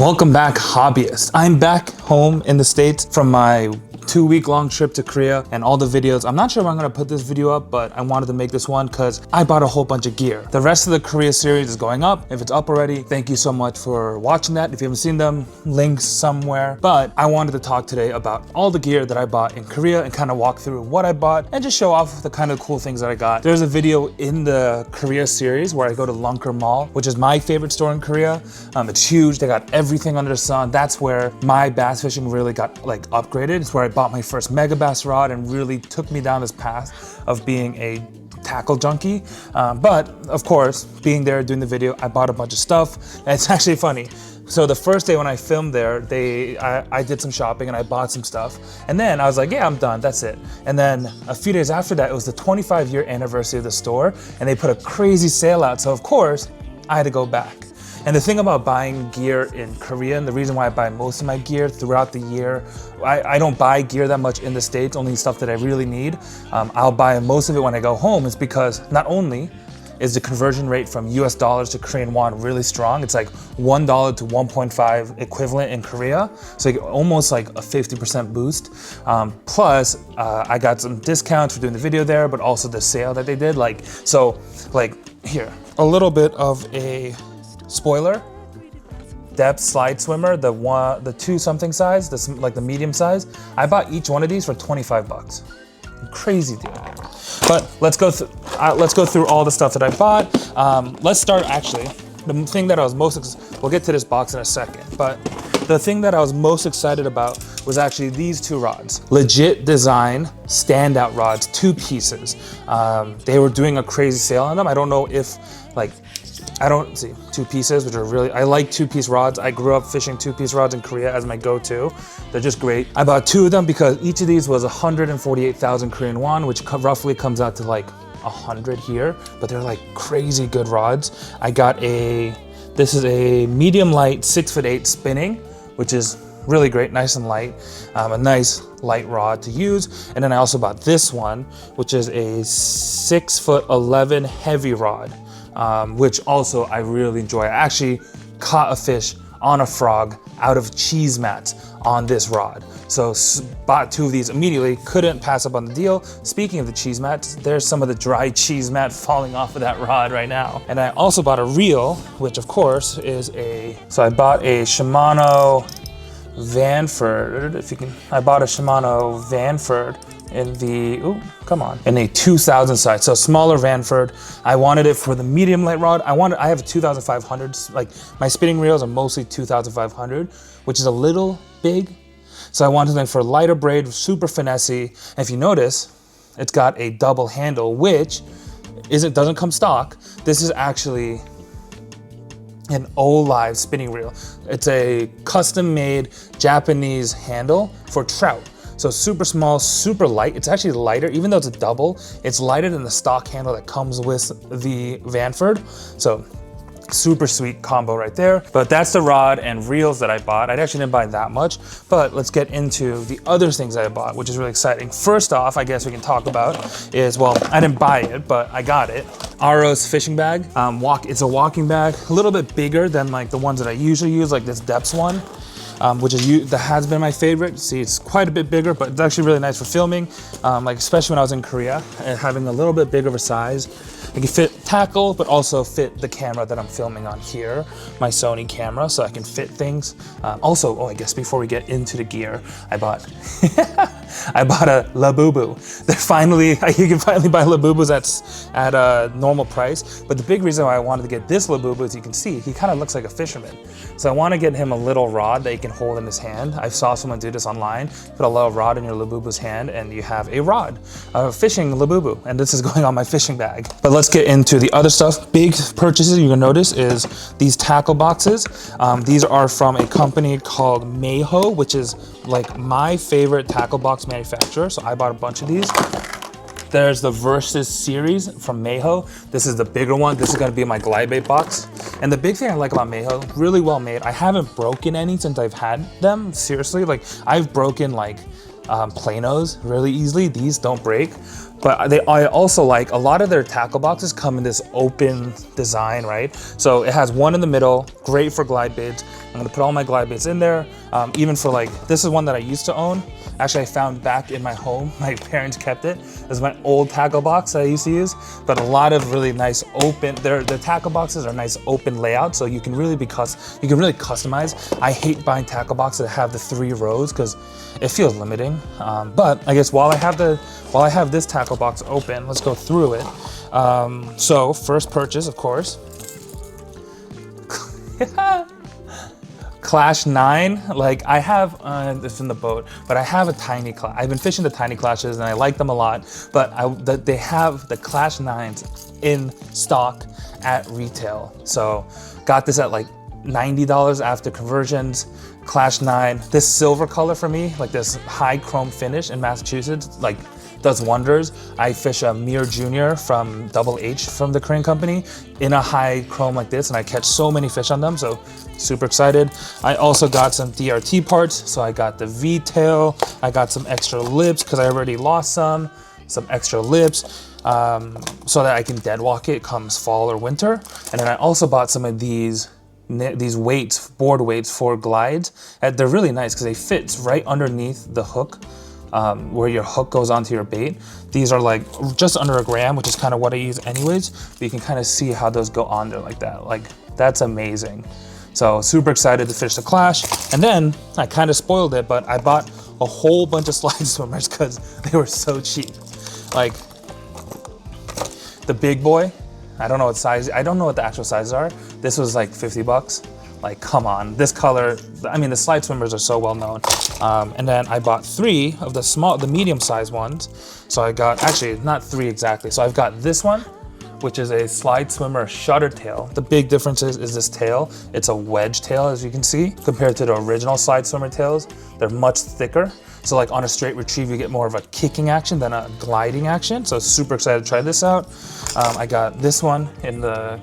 Welcome back, Hobbyist. I'm back home in the States from my 2-week-long trip to Korea and all the videos. I'm not sure if I'm gonna put this video up, but I wanted to make this one because I bought a whole bunch of gear. The rest of the Korea series is going up. If it's up already, thank you so much for watching that. If you haven't seen them, links somewhere. But I wanted to talk today about all the gear that I bought in Korea and kind of walk through what I bought and just show off the kind of cool things that I got. There's a video in the Korea series where I go to Lunker Mall, which is my favorite store in Korea. It's huge. They got everything under the sun. That's where my bass fishing really got like upgraded. It's where I bought my first mega bass rod and really took me down this path of being a tackle junkie. But of course, being there doing the video, I bought a bunch of stuff. And it's actually funny. So the first day when I filmed there, I did some shopping and I bought some stuff. And then I was like, yeah, I'm done, that's it. And then a few days after that, it was the 25-year anniversary of the store and they put a crazy sale out. So of course, I had to go back. And the thing about buying gear in Korea, and the reason why I buy most of my gear throughout the year, I don't buy gear that much in the States, only stuff that I really need. I'll buy most of it when I go home, is because not only is the conversion rate from US dollars to Korean won really strong, it's like $1 to 1.5 equivalent in Korea. So almost like a 50% boost. Plus, I got some discounts for doing the video there, but also the sale that they did. Here, a little bit of a spoiler, depth slide swimmer, the 2 something size, like the medium size. I bought each one of these for 25 bucks. Crazy deal. But let's go through all the stuff that I bought. Let's start actually. The thing that I was we'll get to this box in a second, but the thing that I was most excited about was actually these 2 rods. Legit design, standout rods, 2 pieces. They were doing a crazy sale on them. I don't know if I don't see 2 pieces, which are really, I like 2-piece rods. I grew up fishing 2-piece rods in Korea as my go-to. They're just great. I bought 2 of them because each of these was 148,000 Korean won, which roughly comes out to like 100 here, but they're like crazy good rods. I got this is a medium light 6'8" spinning, which is really great, nice and light, a nice light rod to use. And then I also bought this one, which is a 6'11" heavy rod. Which also I really enjoy. I actually caught a fish on a frog out of cheese mats on this rod. So bought 2 of these immediately, couldn't pass up on the deal. Speaking of the cheese mats, there's some of the dry cheese mat falling off of that rod right now. And I also bought a reel, which of course is so I bought a Shimano Vanford, I bought a Shimano Vanford in in a 2000 size, so smaller Vanford. I wanted it for the medium light rod. I have a 2500, like my spinning reels are mostly 2500, which is a little big. So I wanted them for lighter braid, super finessey. And if you notice, it's got a double handle, which doesn't come stock. This is actually an Olive spinning reel. It's a custom made Japanese handle for trout. So super small, super light. It's actually lighter, even though it's a double, it's lighter than the stock handle that comes with the Vanford. So super sweet combo right there. But that's the rod and reels that I bought. I actually didn't buy that much, but let's get into the other things I bought, which is really exciting. First off, I guess we can talk about is, well, I didn't buy it, but I got it. Aro's fishing bag. It's a walking bag, a little bit bigger than like the ones that I usually use, like this depths one. That has been my favorite. See, it's quite a bit bigger, but it's actually really nice for filming. Especially when I was in Korea, and having a little bit bigger of a size. It can fit tackle, but also fit the camera that I'm filming on here, my Sony camera, so I can fit things. I guess before we get into the gear, I bought a Labubu. You can finally buy Labubus at a normal price. But the big reason why I wanted to get this Labubu, as you can see, he kind of looks like a fisherman. So I want to get him a little rod that he can hold in his hand. I saw someone do this online. Put a little rod in your Labubu's hand and you have a rod, a fishing Labubu. And this is going on my fishing bag. But let's get into the other stuff. Big purchases you're gonna notice is these tackle boxes. These are from a company called Mayho, which is like my favorite tackle box manufacturer. So I bought a bunch of these. There's the Versus series from Mayho. This is the bigger one. This is gonna be my glide bait box. And the big thing I like about Mayho, really well made. I haven't broken any since I've had them, seriously. Like I've broken like planos really easily. These don't break. But I also like a lot of their tackle boxes come in this open design, right? So it has one in the middle, great for glide baits. I'm gonna put all my glide baits in there. Even for like, this is one that I used to own. Actually, I found back in my home. My parents kept it. It was my old tackle box that I used to use. But a lot of really nice open, their tackle boxes are nice open layout, so you can really customize. I hate buying tackle boxes that have the 3 rows because it feels limiting. But I guess while I have this tackle box open, let's go through it. So first purchase, of course. Clash 9, like I have, it's in the boat, but I have a tiny Clash. I've been fishing the tiny Clashes and I like them a lot, but they have the Clash 9s in stock at retail. So got this at like $90 after conversions. Clash 9, this silver color for me, like this high chrome finish in Massachusetts, like does wonders. I fish a Mir Junior from Double H from the Crane Company in a high chrome like this, and I catch so many fish on them, so super excited. I also got some DRT parts, so I got the V-tail, I got some extra lips because I already lost some extra lips, so that I can dead walk it comes fall or winter. And then I also bought some of these weights, board weights for glides. And they're really nice because they fit right underneath the hook, where your hook goes onto your bait. These are like just under a gram, which is kind of what I use anyways, but you can kind of see how those go on there like that. Like, that's amazing. So super excited to fish the Clash. And then I kind of spoiled it, but I bought a whole bunch of slide swimmers because they were so cheap. Like the big boy, I don't know what size, I don't know what the actual sizes are. This was like 50 bucks. Like, come on, this color, I mean, the slide swimmers are so well known. And then I bought 3 of the medium sized ones. So I got, actually not 3 exactly. So I've got this one, which is a slide swimmer shutter tail. The big difference is this tail. It's a wedge tail, as you can see, compared to the original slide swimmer tails. They're much thicker. So like on a straight retrieve, you get more of a kicking action than a gliding action. So super excited to try this out. I got this one in the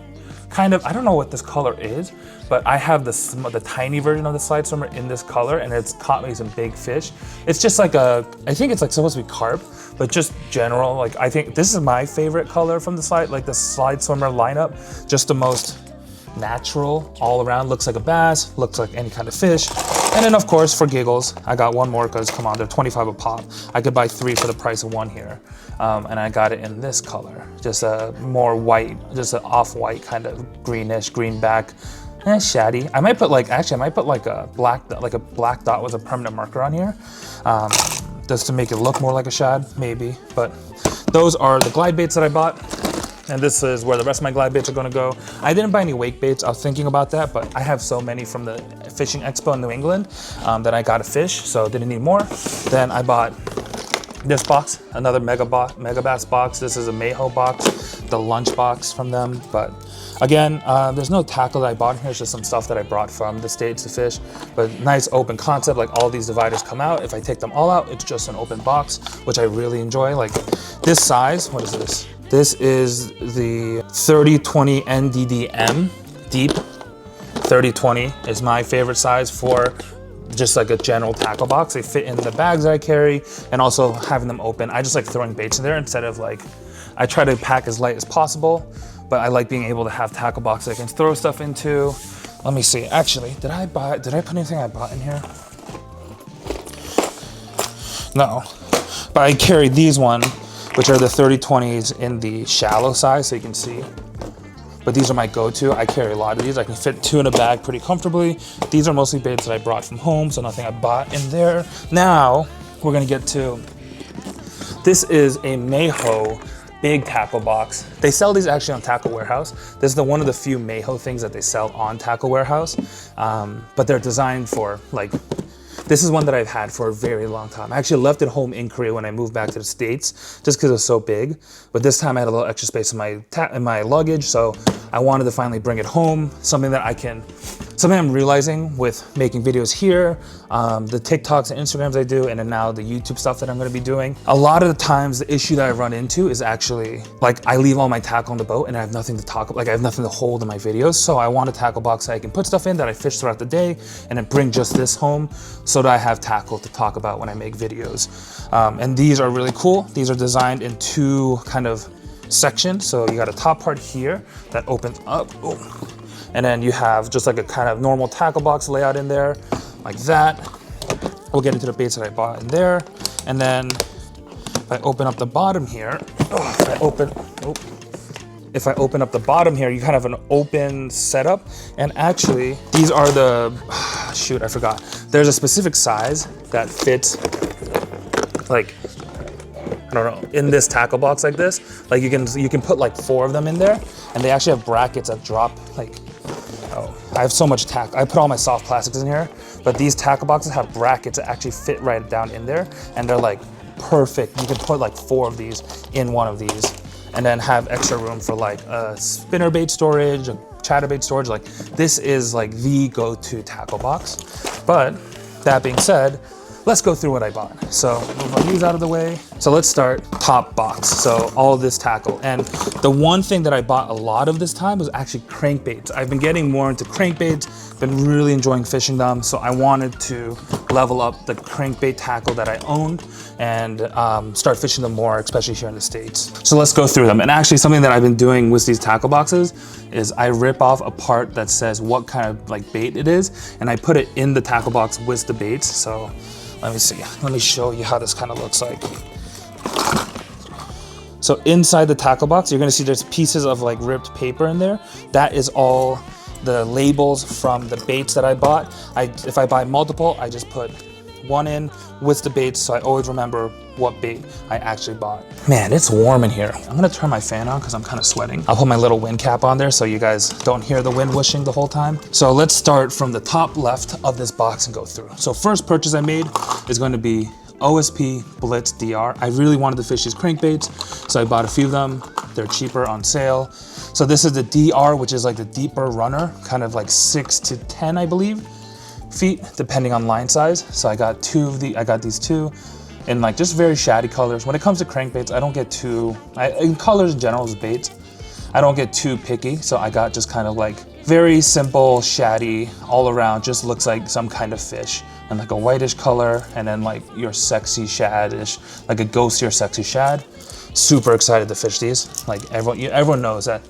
kind of, I don't know what this color is, but I have the tiny version of the slide swimmer in this color, and it's caught me some big fish. It's just like I think it's like supposed to be carp, but just general. Like, I think this is my favorite color from the slide swimmer lineup. Just the most natural all around. Looks like a bass, looks like any kind of fish. And then of course, for giggles, I got one more because come on, they're 25 a pop. I could buy 3 for the price of 1 here. And I got it in this color, just a more white, just an off-white kind of greenish, greenback, shaddy. I might put like a black dot with a permanent marker on here, just to make it look more like a shad, maybe. But those are the glide baits that I bought. And this is where the rest of my glide baits are gonna go. I didn't buy any wake baits, I was thinking about that, but I have so many from the Fishing Expo in New England that I gotta fish, so didn't need more. Then I bought this box, another Mega Bass box. This is a Mayho box, the lunch box from them. But again, there's no tackle that I bought in here, it's just some stuff that I brought from the States to fish. But nice open concept, like all these dividers come out. If I take them all out, it's just an open box, which I really enjoy. Like this size, what is this? This is the 3020 NDDM deep. 3020 is my favorite size for just like a general tackle box. They fit in the bags that I carry, and also having them open. I just like throwing baits in there instead of like, I try to pack as light as possible, but I like being able to have tackle boxes I can throw stuff into. Let me see, actually, did I put anything I bought in here? No, but I carried these one, which are the 3020s in the shallow size, so you can see. But these are my go-to. I carry a lot of these. I can fit 2 in a bag pretty comfortably. These are mostly baits that I brought from home, so nothing I bought in there. Now, we're gonna get to, this is a Mayho big tackle box. They sell these actually on Tackle Warehouse. This is one of the few Mayho things that they sell on Tackle Warehouse, but they're designed for like, this is one that I've had for a very long time. I actually left it home in Korea when I moved back to the States, just because it was so big. But this time I had a little extra space in my luggage, so I wanted to finally bring it home. Something that I can Something I'm realizing with making videos here, the TikToks and Instagrams I do, and then now the YouTube stuff that I'm gonna be doing, a lot of the times the issue that I run into is actually, like, I leave all my tackle on the boat and I have nothing to talk about, like I have nothing to hold in my videos. So I want a tackle box that I can put stuff in that I fish throughout the day and then bring just this home so that I have tackle to talk about when I make videos. And these are really cool. These are designed in two kind of sections. So you got a top part here that opens up. Oh. And then you have just like a kind of normal tackle box layout in there, like that. We'll get into the baits that I bought in there. And then if I open up the bottom here, if I open up the bottom here, you kind of have an open setup. And actually, these are the, shoot, I forgot. There's a specific size that fits, like, I don't know, in this tackle box like this. Like you can put like 4 of them in there, and they actually have brackets that drop like, oh, I have so much tackle. I put all my soft plastics in here, but these tackle boxes have brackets that actually fit right down in there, and they're like perfect. You can put like 4 of these in one of these, and then have extra room for like a spinnerbait storage, a chatterbait storage. Like this is like the go-to tackle box. But that being said, let's go through what I bought. So move my these out of the way. So let's start top box. So all of this tackle. And the one thing that I bought a lot of this time was actually crankbaits. I've been getting more into crankbaits, been really enjoying fishing them. So I wanted to level up the crankbait tackle that I owned and start fishing them more, especially here in the States. So let's go through them. And actually something that I've been doing with these tackle boxes is I rip off a part that says what kind of like bait it is, and I put it in the tackle box with the baits. So let me see, let me show you how this kind of looks like. So inside the tackle box, you're gonna see there's pieces of like ripped paper in there. That is all the labels from the baits that I bought. If I buy multiple, I just put one in with the baits, so I always remember what bait I actually bought. Man, it's warm in here. I'm gonna turn my fan on because I'm kind of sweating. I'll put my little wind cap on there so you guys don't hear the wind whooshing the whole time. So let's start from the top left of this box and go through. So first purchase I made is going to be OSP Blitz DR. I really wanted to fish these crankbaits, so I bought a few of them. They're cheaper on sale. So this is the DR, which is like the deeper runner, kind of like 6 to 10, I believe, feet, depending on line size. So I got these two in like just very shady colors. When it comes to crankbaits, I don't get too, in colors in general as baits, I don't get too picky. So I got just kind of like very simple, shady, all around, just looks like some kind of fish, and like a whitish color, and then like your sexy shad-ish, like a ghostier sexy shad. Super excited to fish these. Like everyone knows that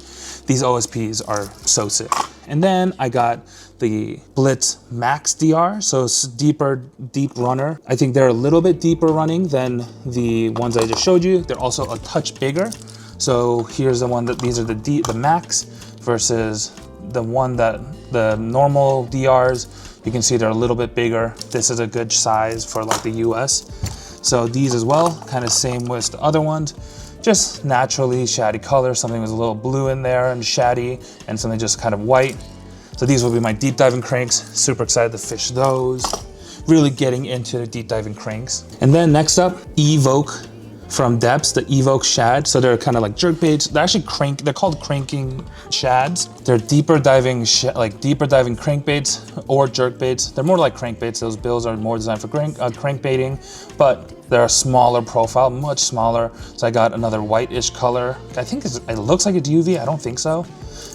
these OSPs are so sick. And then I got the Blitz Max DR, so it's deep runner. I think they're a little bit deeper running than the ones I just showed you. They're also a touch bigger. So here's the one that these are the Max versus the one that the normal DRs. You can see they're a little bit bigger. This is a good size for like the US. So these as well, kind of same with the other ones. Just naturally shady color. Something was a little blue in there and shady, and something just kind of white. So these will be my deep diving cranks. Super excited to fish those. Really getting into the deep diving cranks. And then next up, Evoke from Depths, the Evoke shad. So they're kind of like jerk baits. They're actually they're called cranking shads. They're deeper diving crankbaits or jerk baits. They're more like crankbaits. Those bills are more designed for crankbaiting, but they're a smaller profile, much smaller. So I got another whitish color. I think it looks like it's UV, I don't think so.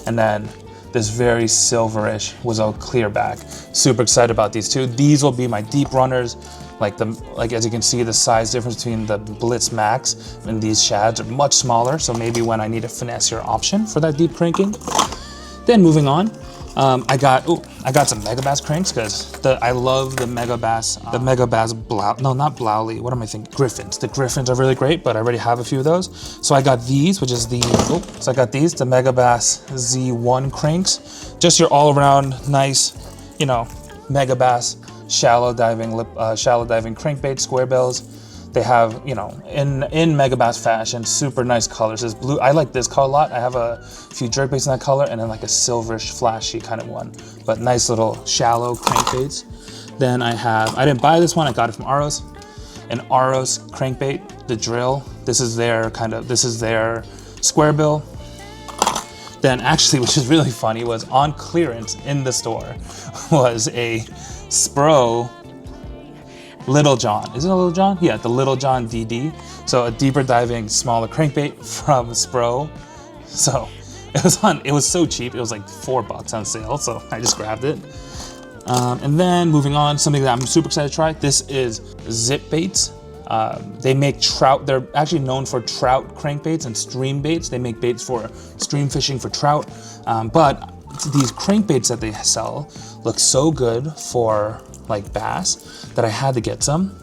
And then this very silverish was a clear back. Super excited about these two. These will be my deep runners. Like as you can see, the size difference between the Blitz Max and these shads are much smaller. So maybe when I need a finessier option for that deep cranking. Then moving on, I got some Megabass cranks because I love the Megabass, Griffins. The Griffins are really great, but I already have a few of those. So I got these, which is the Megabass Z1 cranks. Just your all around nice, Megabass shallow diving crankbait square bills. They have, in Megabass fashion, super nice colors. This blue, I like this color a lot. I have a few jerkbaits in that color, and then like a silverish, flashy kind of one. But nice little shallow crankbaits. Then I didn't buy this one, I got it from Aros. An Aros crankbait, the drill. This is their square bill. Then actually, which is really funny, was on clearance in the store was a Spro Little John. Is it a Little John? Yeah, the Little John DD. So a deeper diving, smaller crankbait from Spro. So it was so cheap. It was like $4 on sale. So I just grabbed it. And then moving on, something that I'm super excited to try. This is Zip Baits. They make trout. They're actually known for trout crankbaits and stream baits. They make baits for stream fishing for trout. But these crankbaits that they sell look so good for like bass that I had to get some.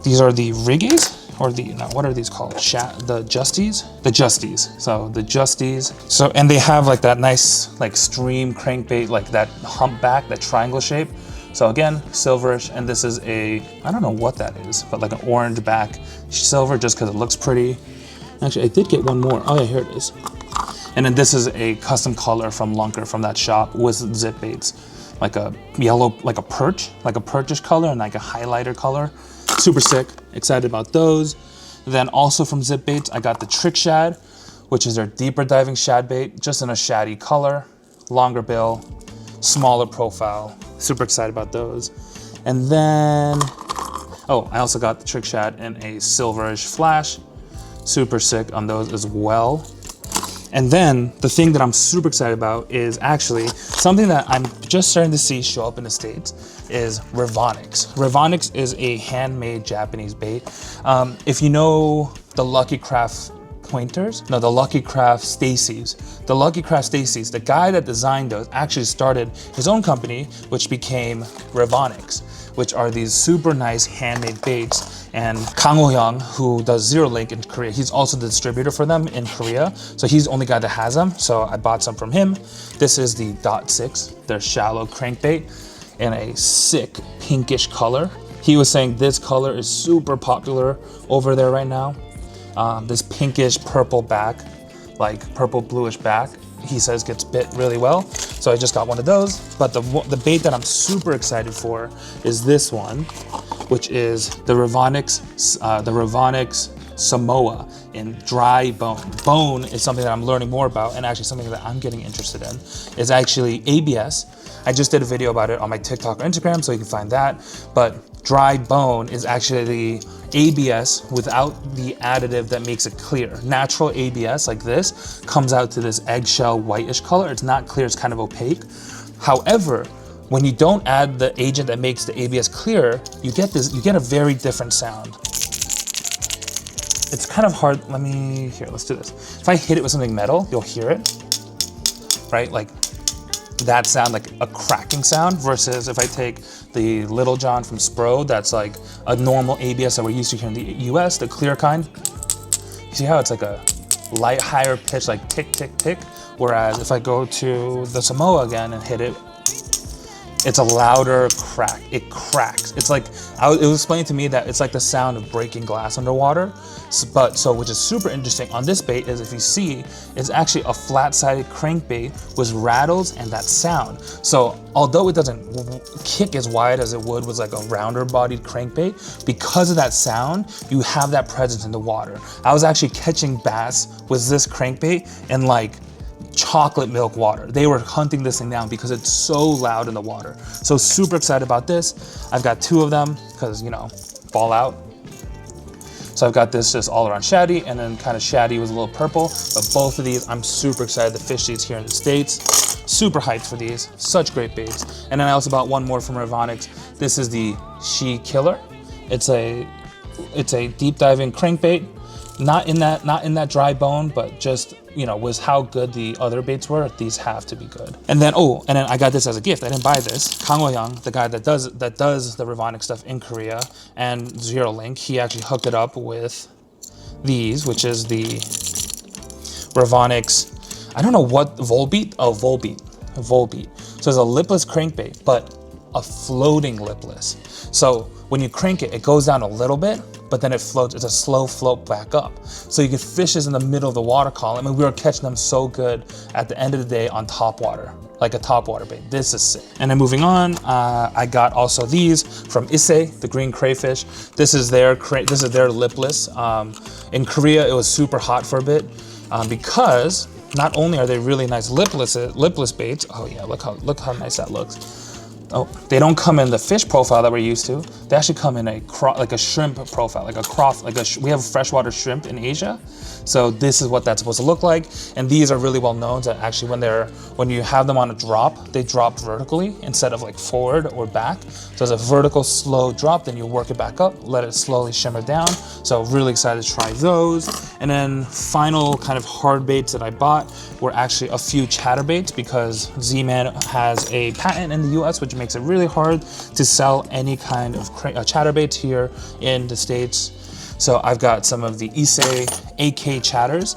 These are the Riggies, or what are these called? The Justies? The Justies. So the Justies. So, and they have like that nice like stream crankbait, like that humpback, that triangle shape. So again, silverish, and this is I don't know what that is, but like an orange back silver just because it looks pretty. Actually, I did get one more. Oh yeah, here it is. And then this is a custom color from Lunker, from that shop, with Zip Baits. Like a yellow, like a perchish color, and like a highlighter color. Super sick, excited about those. Then also from Zip Baits, I got the Trick Shad, which is their deeper diving shad bait, just in a shaddy color, longer bill, smaller profile. Super excited about those. And then, oh, I also got the Trick Shad in a silverish flash. Super sick on those as well. And then the thing that I'm super excited about is actually something that I'm just starting to see show up in the States is Revonics. Revonics is a handmade Japanese bait. If you know the Lucky Craft pointers, no, the Lucky Craft Stacy's. The Lucky Craft Stacy's, the guy that designed those actually started his own company, which became Revonics, which are these super nice handmade baits. And Kang Ho-young, who does Zero Link in Korea, he's also the distributor for them in Korea. So he's the only guy that has them. So I bought some from him. This is the .6, their shallow crankbait in a sick pinkish color. He was saying this color is super popular over there right now. This pinkish purple back, like purple bluish back, he says gets bit really well. So I just got one of those. But the bait that I'm super excited for is this one, which is the Revonics Samoa in dry bone. Bone is something that I'm learning more about, and actually something that I'm getting interested in is actually ABS. I just did a video about it on my TikTok or Instagram, so you can find that. But dry bone is actually the ABS without the additive that makes it clear. Natural ABS like this comes out to this eggshell whitish color. It's not clear, it's kind of opaque. However, when you don't add the agent that makes the ABS clear, you get a very different sound. It's kind of hard. Let's do this. If I hit it with something metal, you'll hear it, right? Like that sound, like a cracking sound, versus if I take the Little John from Spro, that's like a normal ABS that we're used to here in the US, the clear kind. You see how it's like a light, higher pitch, like tick, tick, tick? Whereas if I go to the Samoa again and hit it, it's a louder crack. It cracks. It's like, it was explained to me that it's like the sound of breaking glass underwater. Which is super interesting on this bait is, if you see, it's actually a flat-sided crankbait with rattles and that sound. So although it doesn't kick as wide as it would with like a rounder bodied crankbait, because of that sound, you have that presence in the water. I was actually catching bass with this crankbait and like chocolate milk water. They were hunting this thing down because it's so loud in the water. So super excited about this. I've got two of them because, you know, fall out. So I've got this just all around shaddy, and then kind of shaddy was a little purple. But both of these, I'm super excited to fish these here in the States. Super hyped for these. Such great baits. And then I also bought one more from Revonics. This is the She Killer. It's a deep diving crankbait. Not in that dry bone, but just, you know, was how good the other baits were. These have to be good. And then I got this as a gift. I didn't buy this. Kang Ho-young, the guy that does the Revonic stuff in Korea and Zero Link, he actually hooked it up with these, which is the Revonics, I don't know what, Volbeat? Oh, Volbeat. So it's a lipless crankbait, but a floating lipless. So when you crank it, it goes down a little bit, but then it floats. It's a slow float back up. So you can fish this in the middle of the water column, and we were catching them so good at the end of the day on top water, like a top water bait. This is sick. And then moving on, I got also these from Issei, the green crayfish. This is their lipless. In Korea, it was super hot for a bit because not only are they really nice lipless baits. Oh yeah, look how nice that looks. Oh, they don't come in the fish profile that we're used to. They actually come in like a shrimp profile, we have freshwater shrimp in Asia. So this is what that's supposed to look like. And these are really well known that actually when you have them on a drop, they drop vertically instead of like forward or back. So it's a vertical slow drop, then you work it back up, let it slowly shimmer down. So really excited to try those. And then final kind of hard baits that I bought were actually a few chatterbaits, because Z-Man has a patent in the US, which makes it really hard to sell any kind of chatterbaits here in the States. So I've got some of the Issei AK chatters.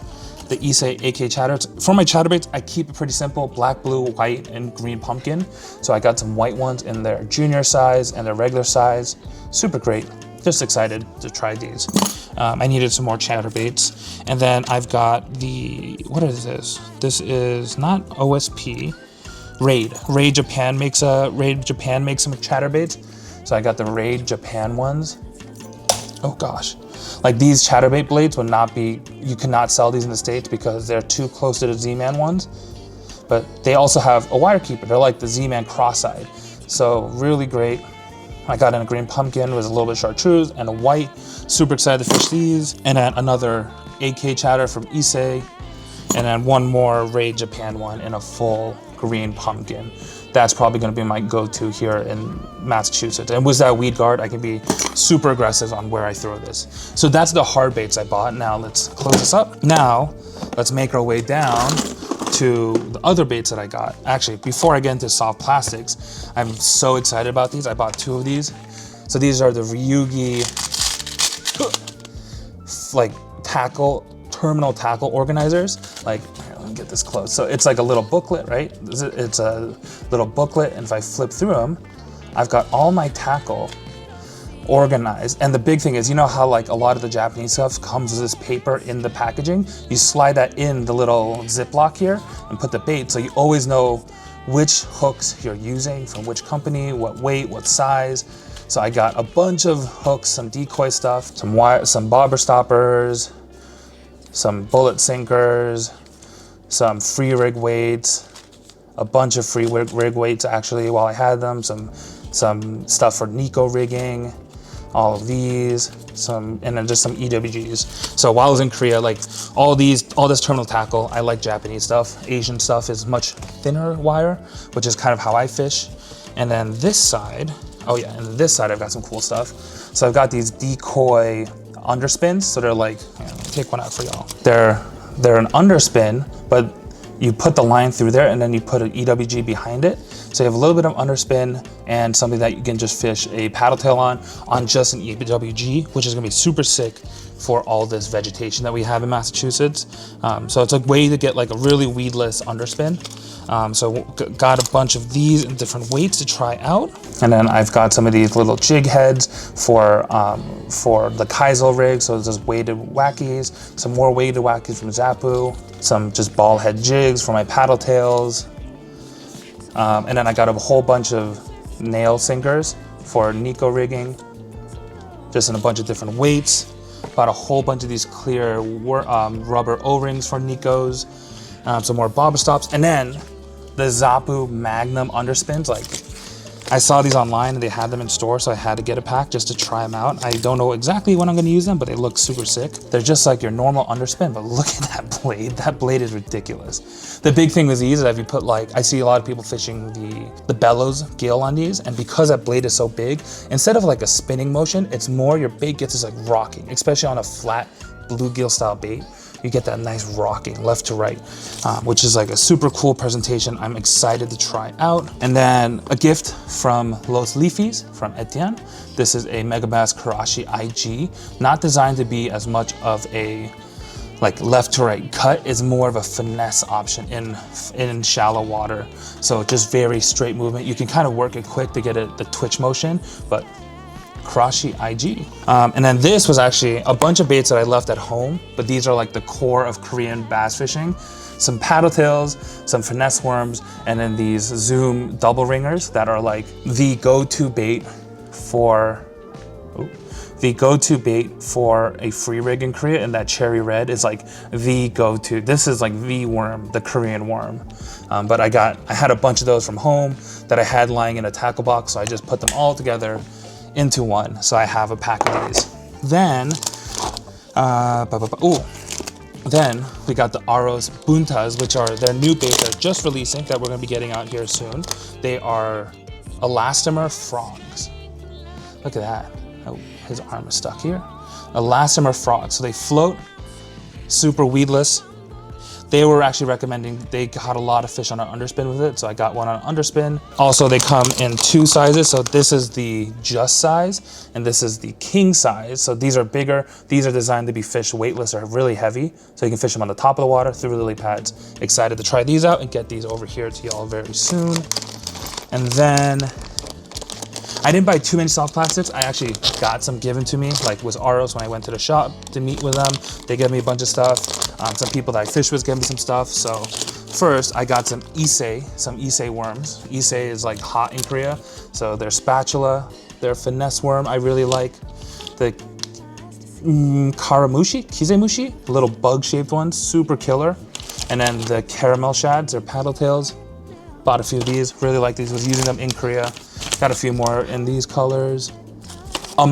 The Issei AK chatters. For my chatterbaits, I keep it pretty simple: black, blue, white, and green pumpkin. So I got some white ones in their junior size and their regular size. Super great. Just excited to try these. I needed some more chatterbaits. And then I've got what is this? This is not OSP. Raid Japan makes some chatterbaits. So I got the Raid Japan ones. Oh gosh. Like these chatterbait blades would not be, you cannot sell these in the States because they're too close to the Z-Man ones. But they also have a wire keeper. They're like the Z-Man cross-side. So really great. I got in a green pumpkin with a little bit of chartreuse and a white. Super excited to fish these. And then another AK chatter from Issei. And then one more Raid Japan one in a full green pumpkin. That's probably going to be my go-to here in Massachusetts. And with that weed guard, I can be super aggressive on where I throw this. So that's the hard baits I bought. Now let's close this up. Now let's make our way down to the other baits that I got. Actually, before I get into soft plastics, I'm so excited about these. I bought 2 of these. So these are the Ryugi like terminal tackle organizers. Like, let me get this close. So it's like a little booklet, right? It's a little booklet, and if I flip through them, I've got all my tackle organized. And the big thing is, you know how like a lot of the Japanese stuff comes with this paper in the packaging? You slide that in the little Ziploc here and put the bait, so you always know which hooks you're using, from which company, what weight, what size. So I got a bunch of hooks, some decoy stuff, some bobber stoppers, some bullet sinkers, some free rig weights, a bunch of free rig weights actually while I had them, some stuff for Nico rigging, all of these, and then just some EWGs. So while I was in Korea, like all this terminal tackle, I like Japanese stuff. Asian stuff is much thinner wire, which is kind of how I fish. And then this side, oh yeah, and this side I've got some cool stuff. So I've got these decoy underspins. So they're like, let me take one out for y'all. They're an underspin, but you put the line through there and then you put an EWG behind it. So you have a little bit of underspin and something that you can just fish a paddle tail on just an EWG, which is gonna be super sick for all this vegetation that we have in Massachusetts. So it's a way to get like a really weedless underspin. So got a bunch of these in different weights to try out. And then I've got some of these little jig heads for the Kaisel rig. So there's weighted wackies, some more weighted wackies from Zappu, some just ball head jigs for my paddle tails. And then I got a whole bunch of nail sinkers for Nico rigging, just in a bunch of different weights. Bought a whole bunch of these clear rubber O-rings for Nikos, some more bobber stops, and then the Zappu Magnum underspins. Like, I saw these online and they had them in store, so I had to get a pack just to try them out. I don't know exactly when I'm gonna use them, but they look super sick. They're just like your normal underspin, but look at that blade. That blade is ridiculous. The big thing with these is if you put like, I see a lot of people fishing the bellows gill on these, and because that blade is so big, instead of like a spinning motion, it's more your bait gets this like rocking, especially on a flat bluegill style bait. You get that nice rocking left to right, which is like a super cool presentation. I'm excited to try out. And then a gift from Los Leafies from Etienne. This is a Megabass Karashi IG, not designed to be as much of a like left to right cut. It's more of a finesse option in shallow water. So just very straight movement. You can kind of work it quick to get the twitch motion, but Karashi IG. And then this was actually a bunch of baits that I left at home, but these are like the core of Korean bass fishing. Some paddle tails, some finesse worms, and then these Zoom double ringers that are like the go-to bait for the go-to bait for a free rig in Korea, and that cherry red is like the go-to. This is like the worm, the Korean worm. But I had a bunch of those from home that I had lying in a tackle box, so I just put them all together into one. So I have a pack of these. Then, then we got the Aros Buntas, which are their new baits they're just releasing that we're gonna be getting out here soon. They are elastomer frogs. Look at that. Oh, his arm is stuck here. Elastomer frogs. So they float, super weedless. They were actually recommending, they caught a lot of fish on an underspin with it, so I got one on an underspin. Also, they come in 2 sizes, so this is the just size, and this is the king size. So these are bigger. These are designed to be fished weightless or really heavy, so you can fish them on the top of the water through lily pads. Excited to try these out and get these over here to y'all very soon. And then, I didn't buy too many soft plastics. I actually got some given to me, like was Aros when I went to the shop to meet with them. They gave me a bunch of stuff. Some people that I fish with gave me some stuff. So first I got some issei worms. Issei is like hot in Korea. So their spatula, their finesse worm I really like. The kizemushi, little bug shaped ones, super killer. And then the caramel shads, their paddle tails. Bought a few of these, really like these, was using them in Korea. Got a few more in these colors.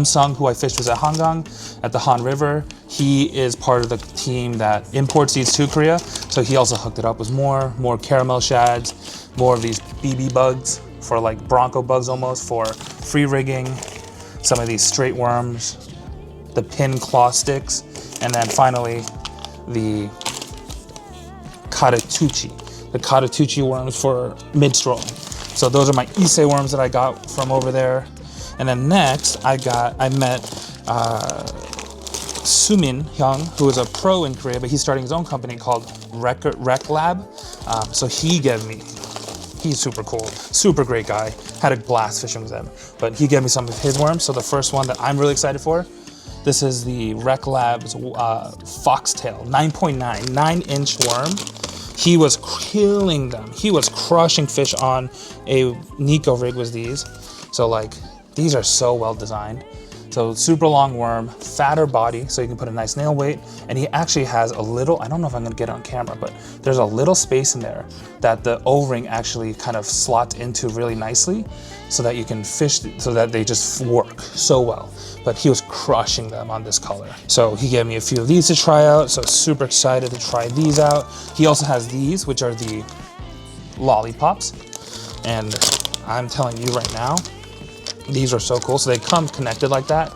Sung, who I fished with at Hangang at the Han River. He is part of the team that imports these to Korea. So he also hooked it up with more caramel shads, more of these BB bugs for like bronco bugs almost for free rigging, some of these straight worms, the pin claw sticks, and then finally the Katatuchi worms for mid-stroll. So those are my issei worms that I got from over there. And then next, I met Sumin Hyung, who is a pro in Korea, but he's starting his own company called Rec Lab. So he's super cool, super great guy. Had a blast fishing with him. But he gave me some of his worms. So the first one that I'm really excited for, this is the Rec Lab's Foxtail, 9.9, 9-inch worm. He was killing them. He was crushing fish on a Nico rig with these. So like, these are so well designed. So super long worm, fatter body, so you can put a nice nail weight. And he actually has a little, I don't know if I'm gonna get it on camera, but there's a little space in there that the O-ring actually kind of slots into really nicely so that you can fish, so that they just work so well. But he was crushing them on this color. So he gave me a few of these to try out, so super excited to try these out. He also has these, which are the lollipops. And I'm telling you right now, these are so cool. So they come connected like that.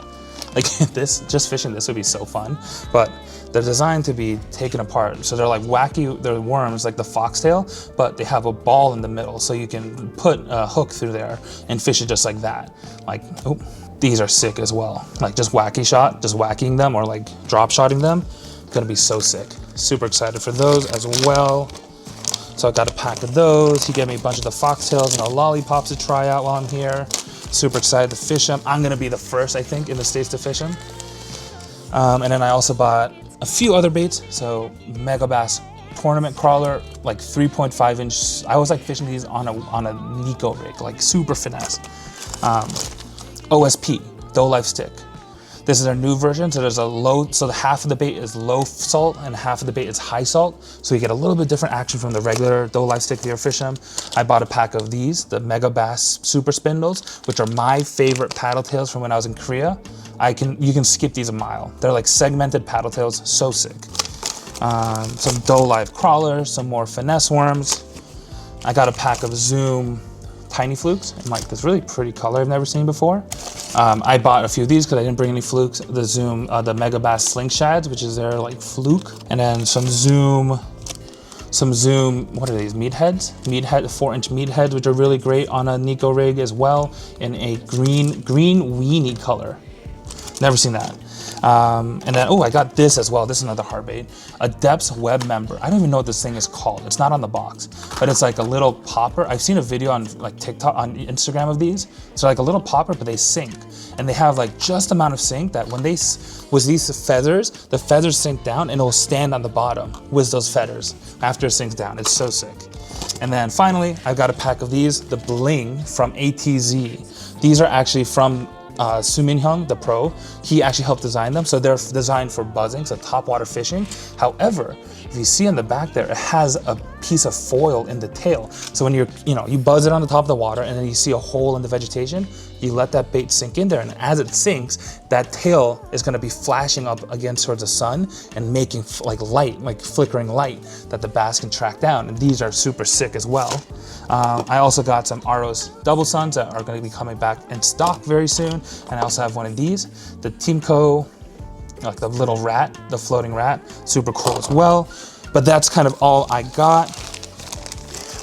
Like this, just fishing this would be so fun. But they're designed to be taken apart. So they're like wacky, they're worms like the foxtail, but they have a ball in the middle. So you can put a hook through there and fish it just like that. Like, oh, these are sick as well. Like just whacking them or like drop shotting them. Gonna be so sick. Super excited for those as well. So I got a pack of those. He gave me a bunch of the foxtails and the lollipops to try out while I'm here. Super excited to fish them. I'm gonna be the first, I think, in the States to fish them. And then I also bought a few other baits. So Mega Bass tournament crawler, like 3.5 inch. I was like fishing these on a Nico rig, like super finesse. OSP, Doe Life Stick. This is our new version, so there's a low, so the half of the bait is low salt and half of the bait is high salt. So you get a little bit different action from the regular Doe Life Stick if you're fishing. I bought a pack of these, the Mega Bass Super Spindles, which are my favorite paddle tails from when I was in Korea. You can skip these a mile. They're like segmented paddle tails, so sick. Some Doe Life crawlers, some more finesse worms. I got a pack of Zoom Tiny Flukes in like this really pretty color I've never seen before. I bought a few of these because I didn't bring any flukes. The Zoom, the Mega Bass Sling Shads, which is their like fluke. And then some Zoom, what are these, meatheads? 4-inch meatheads, which are really great on a Nico rig as well, in a green weenie color. Never seen that. And then, oh, I got this as well. This is another hard bait. A Depths web member. I don't even know what this thing is called. It's not on the box, but it's like a little popper. I've seen a video on like TikTok, on Instagram of these. It's like a little popper, but they sink. And they have like just amount of sink that when with these feathers, the feathers sink down and it will stand on the bottom with those feathers after it sinks down. It's so sick. And then finally, I've got a pack of these, the Bling from ATZ. These are actually from Sumin Hyung, the pro, he actually helped design them. So they're designed for buzzing, so top water fishing. However, if you see on the back there, it has a piece of foil in the tail. So when you buzz it on the top of the water and then you see a hole in the vegetation, you let that bait sink in there, and as it sinks, that tail is gonna be flashing up against towards the sun and making like light, like flickering light that the bass can track down. And these are super sick as well. I also got some Aros double suns that are gonna be coming back in stock very soon. And I also have one of these, the Teamco, like the little rat, the floating rat, super cool as well. But that's kind of all I got.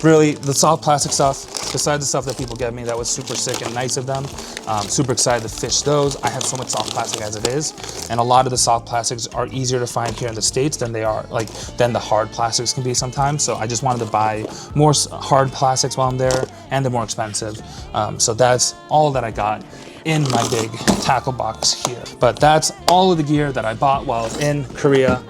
Really, the soft plastic stuff, besides the stuff that people get me that was super sick and nice of them, super excited to fish those. I have so much soft plastic as it is, and a lot of the soft plastics are easier to find here in the States than than the hard plastics can be sometimes. So I just wanted to buy more hard plastics while I'm there, and they're more expensive. So that's all that I got in my big tackle box here. But that's all of the gear that I bought while in Korea.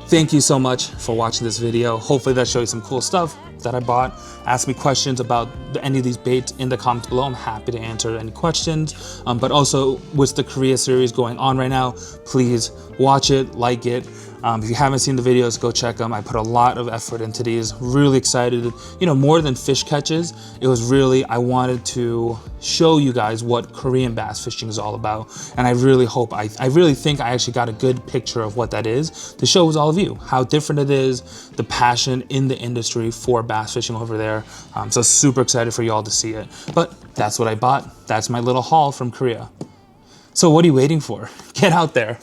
Thank you so much for watching this video. Hopefully that showed you some cool stuff that I bought. Ask me questions about any of these baits in the comments below. I'm happy to answer any questions. But also with the Korea series going on right now, please watch it, like it. If you haven't seen the videos, go check them. I put a lot of effort into these. Really excited, more than fish catches. It was really, I wanted to show you guys what Korean bass fishing is all about. And I really hope, I really think I actually got a good picture of what that is to show all of you how different it is, the passion in the industry for bass fishing over there. So super excited for y'all to see it. But that's what I bought. That's my little haul from Korea. So what are you waiting for? Get out there.